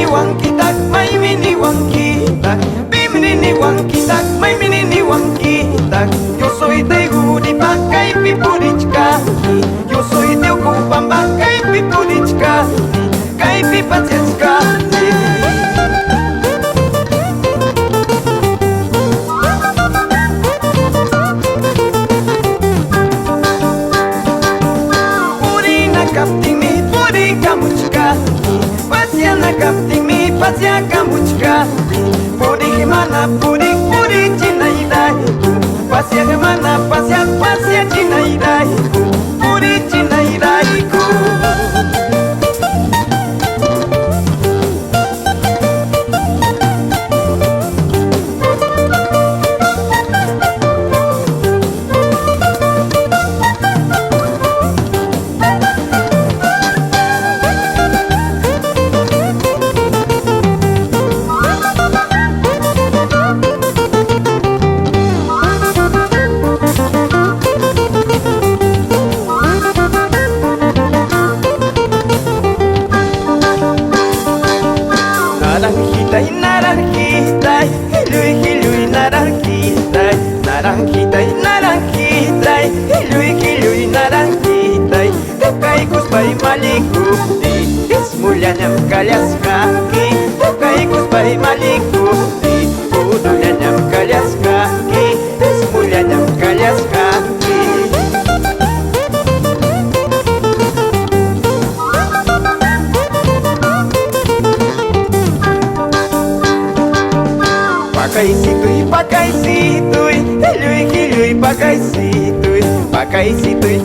wankitak, may mini wankitak, bimini wankitak, may mini wankitak. Yo soy de Guripaca y Pipurichca, yo soy de Ocupambaca y Pipurichca, Caipipatiesca. Kaptimi puri kamuchka, pasiana kaptimi pasia kamuchka, puri himana puri chinaidai, pasia himana pasia chinaidai, puri chinaidai ku. Naranjita, hilui, naranjita, naranjita, naranjita, hilui, naranjita, Tepaikus pai malikuti, ismulyanyam kalyaskaki, Tepaikus pai malikuti, udulyanyam kalyaskaki, ismulyanyam kalyaskaki. Pakaisitui, hilui, pakaisitui, pakaisitui,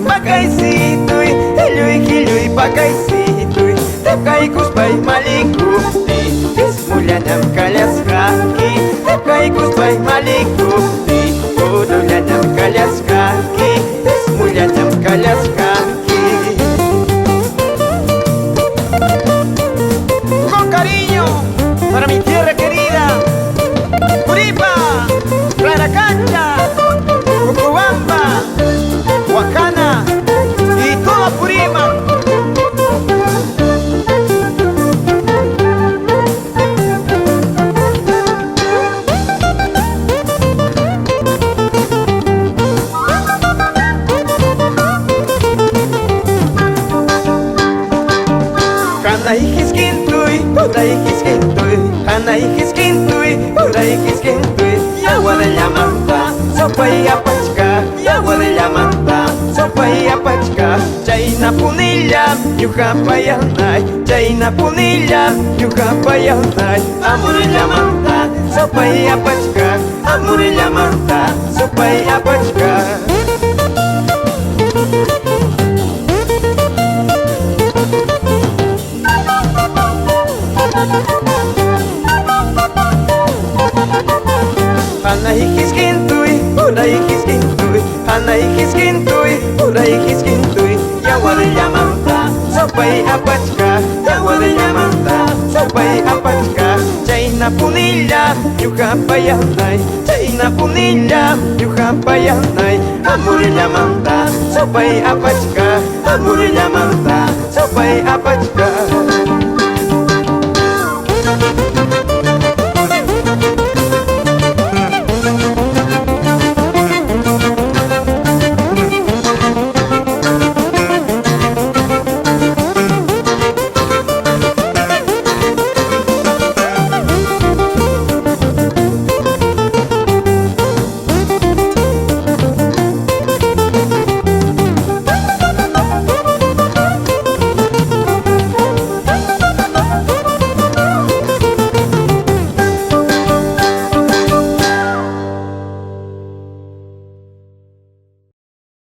hilui, pakaisitui, Tepaikus pai malikuti, ismulyanyam kalyaskaki, Tepaikus pai malikuti, udulyanyam kalyaskaki, ismulyanyam kalyaskaki. Con cariño, para mi tierra querida, Curipa, Raracancha, Ucubamba, Huacana y toda Purima. Hanaikiskintui, agua de la manta, sopa y apachca, agua de la manta, sopa y apachca, Chaina punilla, yucapayanay, Chaina punilla, yucapayanay, amor en la manta, sopa y apachca, amor en la manta, sopa y apachca. Hanaikiskintui, agua de la manta, sopa y apachca, agua de la manta, sopa y apachca, Chaina punilla, yucapayanay, Chaina punilla, yucapayanay, amor en la manta, sopa y apachca, amor en la manta, sopa y apachca.